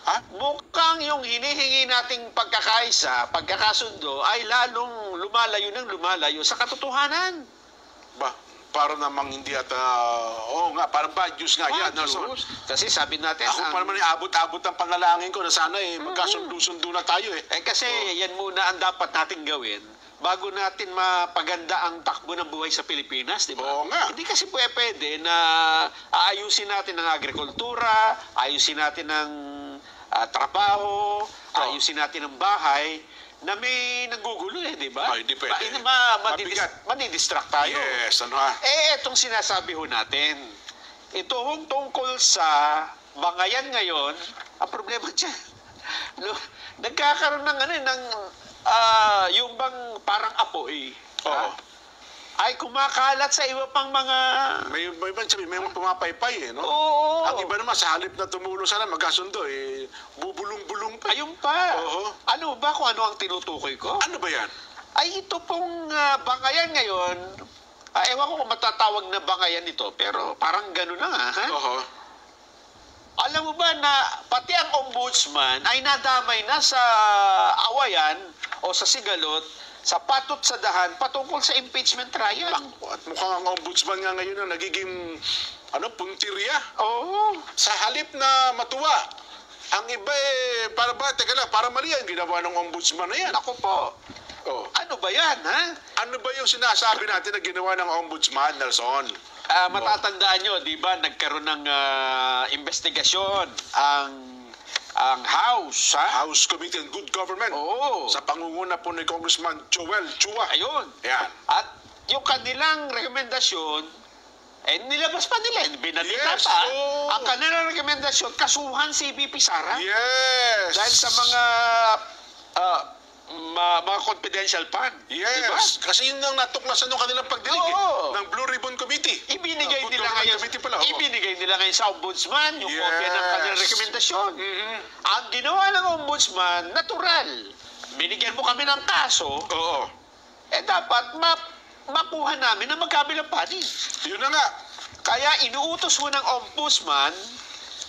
Ha? Mukhang yung hinihingi nating pagkakasundo ay lalong lumalayo sa katotohanan. Ba, para namang hindi at, oo nga, parang bad news nga yan. Diyos. Kasi sabi natin, Ako pa naman abot-abot ang panalangin ko na sana magkasundo-sundo na tayo kasi yan muna ang dapat nating gawin bago natin mapaganda ang takbo ng buhay sa Pilipinas, di ba? Oo nga. Hindi kasi pwede na aayusin natin ang agrikultura, ayusin natin ang trabaho, ayusin natin ang bahay, na may nagugulo di ba? Ay, hindi pwede. Madidistract tayo. Yes, ano ha? Itong sinasabi ho natin, ito hong tungkol sa bangayan ngayon, ang problema dyan, nagkakaroon ng yung bang parang apoy, ay kumakalat sa iba pang mga... May mga pumapaypay no? Oo. Ang iba naman, sa halip na tumulong sana, magkasundo, bubulong-bulong pa. Ayun pa. Oo. Ano ba kung ano ang tinutukoy ko? Ano ba yan? Ay ito pong bangayan ngayon, ewan ko kung matatawag na bangayan ito, pero parang gano'n na nga, ha? Oo. Alam mo ba na pati ang ombudsman ay nadamay na sa awayan o sa sigalot, sa patot sa dahan patungkol sa impeachment trial. At mukhang ang ombudsman nga ngayon ang nagiging puntirya. Oo. Sa halip na matuwa, ang iba para mali ang ginawa ng ombudsman na yan. Ako po. Oh. Ano ba yan, ha? Ano ba yung sinasabi natin na ginawa ng ombudsman, Nelson? Matatandaan nyo, di ba, nagkaroon ng investigasyon ang House, ha? House Committee on Good Government. Oo. Sa pangunguna po ni Congressman Joel Chua. Ayun. Yan. At yung kanilang rekomendasyon, nilabas pa nila, binalita Yes, pa. oo. Ang kanilang rekomendasyon, kasuhan si VP Sara. Yes. Dahil sa mga confidential fund. Yes. Diba? Kasi yun ang natuklasan ng kanilang pagdinig Oo. ng Blue Ribbon Committee. Ibinigay Good nila Government ngayon, Committee pala. ibinigay nila ngayon sa ombudsman yung kopya ng kanilang rekomendasyon. Mhm. Ang ginawa ng ombudsman, natural. Binigyan mo kami ng kaso, Oo. dapat makuha namin na magkabilang panig. Yun na nga. Kaya inuutos mo ng ombudsman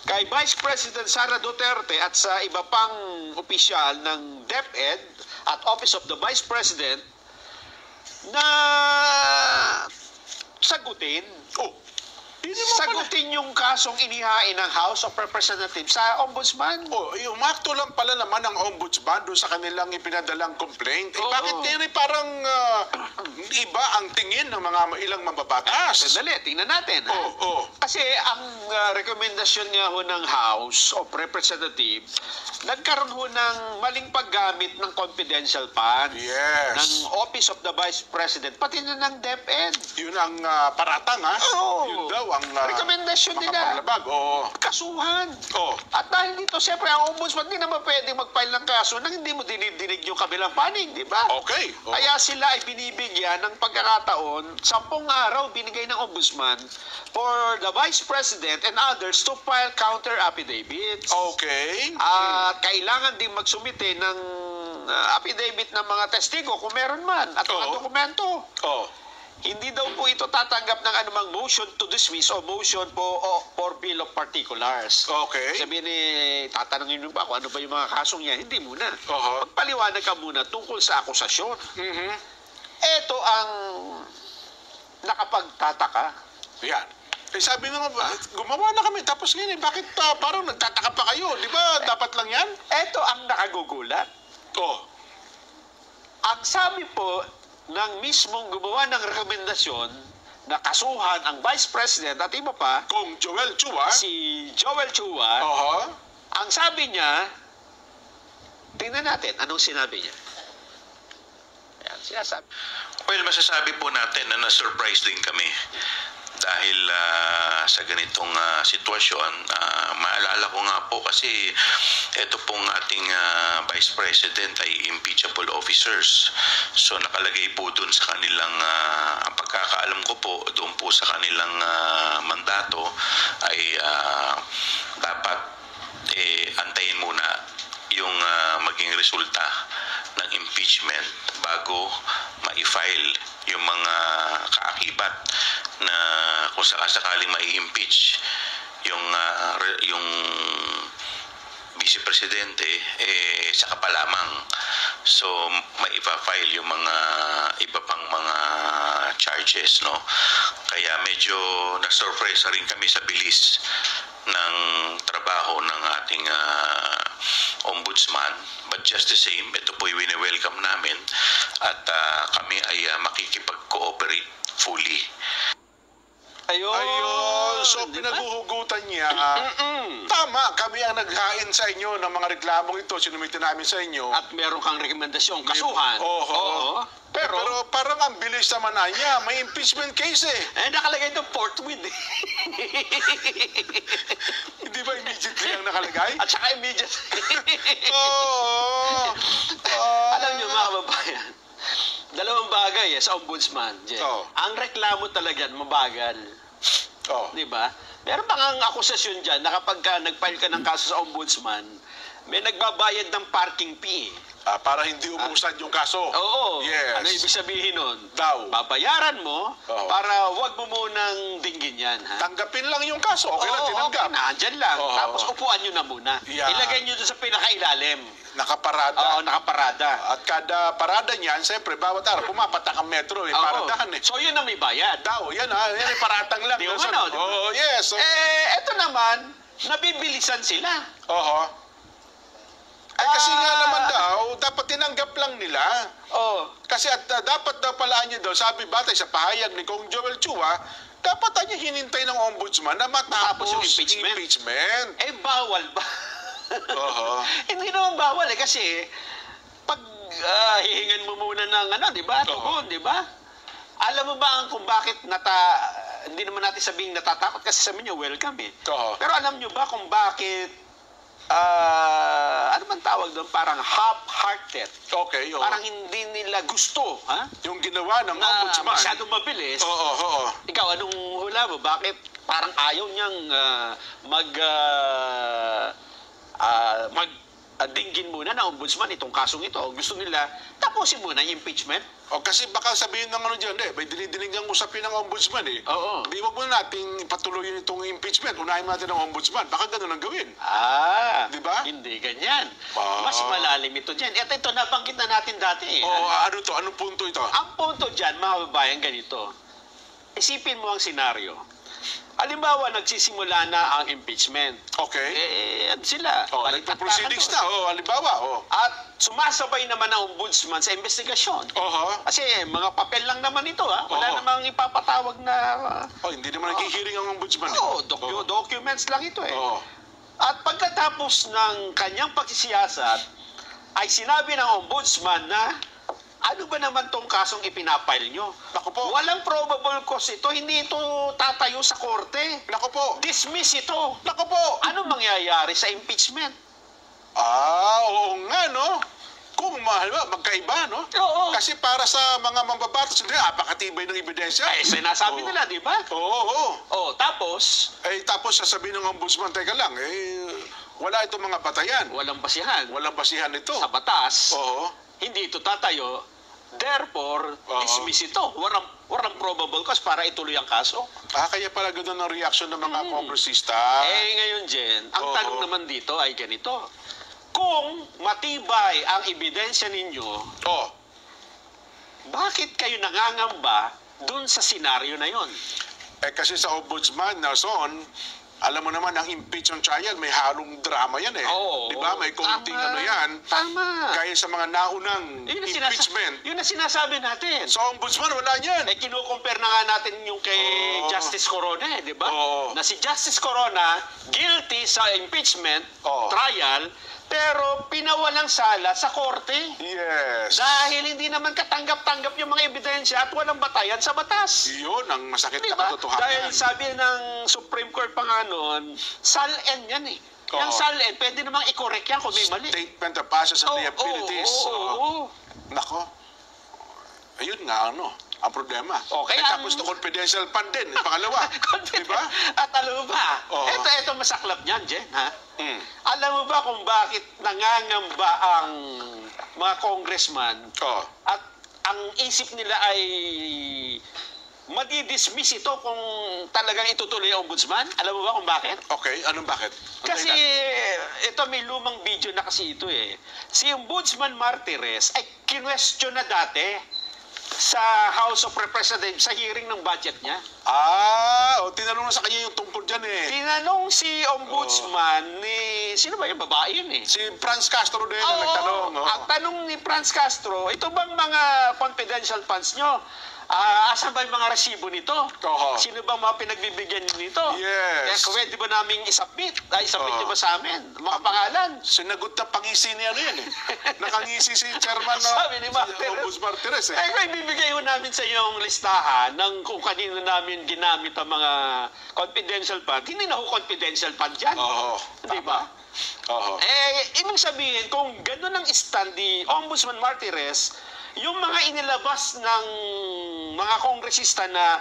kay Vice President Sara Duterte at sa iba pang opisyal ng DepEd at Office of the Vice President na sagutin. Sagutin yung kasong inihain ng House of Representatives sa ombudsman. Umakto lang pala naman ang ombudsman doon sa kanilang ipinadalang complaint. Oo. Bakit din parang iba ang tingin ng mga ilang mambabatas? Sandali, tingnan natin. Oo. Kasi ang rekomendasyon nga ho ng House of Representatives, nagkaroon ho ng maling paggamit ng confidential fund Yes. ng Office of the Vice President, pati na ng DepEd. Yun ang paratang, ha? Oo. Yun daw ang rekomendasyon nila. makapaglabag. Oo. Kasuhan. Oo. At dahil dito, siyempre, ang ombudsman hindi naman pwedeng mag-file ng kaso nang hindi mo dinidinig yung kabilang panig, di ba? Okay. Oo. Kaya sila ay binibigyan ng pagkakataon, 10 araw binigay ng ombudsman for the Vice President and others to file counter affidavits. Okay. At kailangan din magsumite ng affidavit ng mga testigo kung meron man at mga Oo. dokumento. Oo. Hindi daw po ito tatanggap ng anumang motion to dismiss o motion for bill of particulars. Okay. Sabihin tatanungin mo ba kung ano ba yung mga kasong yan? Hindi muna. Oo. Magpaliwanag ka muna tungkol sa akusasyon. Mhm. Ito ang nakapagtataka. Yan. Sabi nga, gumawa na kami. Tapos ngayon, bakit parang nagtataka pa kayo? Di ba dapat lang yan? Ito ang nakagugulat. Oo. Ang sabi po ng mismong gumawa ng rekomendasyon na kasuhan ang Vice President at iba pa, Kung Joel Chua. si Joel Chua, Oo. ang sabi niya, tingnan natin anong sinabi niya. Ayan, sinasabi. Well, masasabi po natin na na-surprise din kami dahil sa ganitong sitwasyon. Maalala ko nga po kasi ito pong ating Vice President ay impeachable officers. So nakalagay po dun sa kanilang, ang pagkakaalam ko po, doon po sa kanilang mandato ay dapat antayin muna yung maging resulta ng impeachment bago ma-file yung mga kaakibat na kung sakaling mai-impeach yung Vice Presidente, saka pa lamang. So, may ipa-file yung mga iba pang mga charges, no? Kaya medyo na-surprise rin kami sa bilis ng trabaho ng ating ombudsman. But just the same, ito po yung wini-welcome namin at kami ay makikipag-cooperate fully. Ayun, so pinaghuhugutan niya. Tama, kami ang naghain sa inyo ng mga reklamong ito, sinumitin namin sa inyo. At meron kang rekomendasyong kasuhan. Oo. Pero Parang ang bilis naman na niya, may impeachment case nakalagay ito forthwith eh. Hindi ba immediately ang nakalagay? At saka immediate. Oo. Alam niyo mga kababayan, dalawang bagay sa ombudsman, Jen. Oo. Ang reklamo talaga mabagal. Oh. Di ba? Meron pa ang akusasyon dyan na kapag nag-file ka ng kaso sa ombudsman, may nagbabayad ng parking fee. Para hindi umusad yung kaso. Oo. Yes. Ano ibig sabihin nun? Daw. Babayaran mo Oo. para wag mo munang dinggin yan. Ha? Tanggapin lang yung kaso. Okay lang, Oo, tinanggap. okay na, andyan lang. Oo. Tapos upuan nyo na muna. Yeah. Ilagay nyo doon sa pinakailalim. Nakaparada. Oo, nakaparada. At kada parada niyan, siyempre, bawat araw, pumapatak ang metro. Oo. Paradahan So yun ang may bayad. Daw, yan ay paratang lang. Di ba, no? Di ba? Oo, yes. So, Eto naman, nabibilisan sila. Oo. Ay kasi nga naman daw, dapat tinanggap lang nila. Oh. Kasi dapat daw pala niya daw, sabi batay sa pahayag ni Kong Joel Chua, dapat niya hinintay ng ombudsman na matapos Yung yung impeachment. impeachment. Bawal ba? Oo. Hindi naman bawal kasi pag hihingan mo muna ng di ba? Tugon, di ba? Alam mo ba kung bakit hindi naman natin sabihin natatakot kasi sabi niyo welcome eh. Oo. Pero alam niyo ba kung bakit ano man tawag doon? Parang half-hearted. Okay, oo. Parang hindi nila gusto, ha? Yung ginawa ng Na ombudsman. masyadong mabilis. Oo. Ikaw, anong hula mo? Bakit parang ayaw niyang dinggin muna na ombudsman itong kasong ito? Gusto nila tapusin muna yung impeachment? O kasi baka sabihin ng dyan, may dinidinig ang usapin ng ombudsman Oo. Di wag muna nating patuloyin itong impeachment. Unahin natin ang ombudsman. Baka ganun ang gawin. Di ba? Hindi ganyan. Ah. Mas malalim ito dyan. At ito, nabanggit na natin dati. O ano to? Anong punto ito? Ang punto dyan, mga babayan, ganito. Isipin mo ang senaryo. Halimbawa, nagsisimula na ang impeachment. Okay. Ano sila? Nagpo-proceedings na. Halimbawa. At sumasabay naman ang ombudsman sa investigasyon. Oho. Kasi mga papel lang naman ito, ha? Wala Oo. namang ipapatawag na... Hindi naman naghihiring ang ombudsman. Documents lang ito eh. Oo. At pagkatapos ng kanyang pagsisiyasat, ay sinabi ng ombudsman na ano ba naman tong kasong ipinapile nyo? Naku po. Walang probable cause ito. Hindi ito tatayo sa korte. Naku po. Dismiss ito. Naku po. Ano mangyayari sa impeachment? Oo nga, no? Kung magkaiba, no? Oo. Kasi para sa mga mambabatas, hindi, apakatibay ng ebidensya. Sinasabi nila, di ba? Oo. Tapos, Tapos sasabihin ng ombudsman, teka lang, wala itong mga batayan. walang basihan. Walang basihan ito. Sa batas, Oo. hindi ito tatayo. Therefore, Oo. dismiss ito. Walang probable cause para ituloy ang kaso. Kaya pala ganun ang reaction ng mga kongresista. Ngayon, Jen, ang Oo. tanong naman dito ay ganito. Kung matibay ang ebidensya ninyo, Oh, bakit kayo nangangamba dun sa senaryo na yon? kasi sa ombudsman, Nelson, alam mo naman, ang impeachment trial, may halong drama yan Oo. Di ba? May konting Tama. yan. Tama. Kaya sa mga naunang Yun ang impeachment. Yun ang sinasabi natin. Sa ombudsman, wala yan. Kinukumpare na nga natin yung kay Oo. Justice Corona, di ba? Oo. Na si Justice Corona, guilty sa impeachment Oo. trial, pero pinawalang sala sa korte. Yes. Dahil hindi naman katanggap-tanggap yung mga ebidensya at walang batayan sa batas. Yun ang masakit Di na ba? katotohanan. Dahil sabi ng Supreme Court pa nga noon, SAL-N yan eh. Oo. Yung SAL-N, pwede namang i-correct yan kung may mali. Statement of assets and liabilities. Oo. Nako. Ayun nga, ang problema. Okay, Tapos to confidential fund din, yung pangalawa. Di ba? At alam mo ba, Oo. ito masaklap niyan, Jen, ha? Mm. Alam mo ba kung bakit nangangamba ang mga congressman Oh. at ang isip nila ay madidismiss ito kung talagang itutuloy ang ombudsman. Alam mo ba kung bakit? Okay, anong bakit? Ano Kasi dahilan? ito may lumang video na kasi ito eh. Si Ombudsman Martires ay kinwestiyon na dati sa House of Representatives sa hearing ng budget niya. Tinanong na sa kanya yung tungkol dyan eh. Tinanong si Ombudsman ni... Sino ba yung babae yun eh? Si Franz Castro din ang Oo, nagtanong. Oh. ang tanong ni Franz Castro, ito bang mga confidential funds nyo? Asan ba yung mga resibo nito? Oo. Sino ba mga pinagbibigyan nito? Yes. Kaya pwede ba namin isubmit? Isubmit Oo. nyo ba sa amin? Mga pangalan? Sinagot na pangisi niya yan eh. Nakangisi si chairman Sabi ni Martires. Ombudsman Martires eh. Kaya ibibigay ho namin sa yung listahan ng kung kanino namin ginamit ang mga confidential fund. Hindi na ho confidential fund yan. Oo. Di ba? Oo. Ibig sabihin, kung gano'n ang stand ni Ombudsman Martires, yung mga inilabas ng mga kongresista na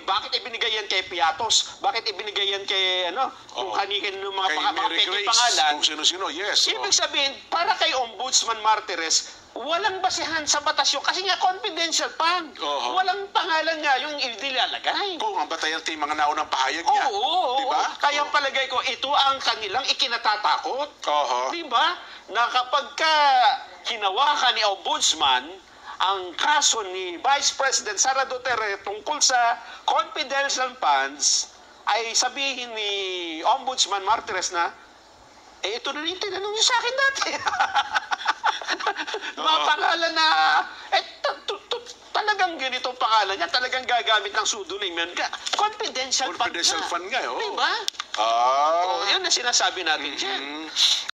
bakit ibinigay yan kay Piatos? Bakit ibinigay yan kay, kung Oo. kanikin ng mga, Kay mga Mary pekeng Grace, pangalan? kung sino-sino, yes. Ibig sabihin, para kay Ombudsman Martires, walang basihan sa batas yun kasi nga confidential fund. Oo. Walang pangalan nga yung inilalagay. Kung ang batayan ito yung mga naunang pahayag niya. Oo. Diba? Kaya palagay ko, ito ang kanilang ikinatatakot. Oo. Di ba? Na kapag ka hinawakan ni Ombudsman ang kaso ni Vice President Sara Duterte tungkol sa confidential funds, ay sabihin ni Ombudsman Martires na, ito na rin tinanong niyo sa akin dati. Mga pangalan na, talagang ganitong pangalan niya, talagang gagamit ng pseudonym yan. Confidential fund Confidential fund nga, oo. Di ba? Ah. Oh, yan na sinasabi natin dyan. Mm.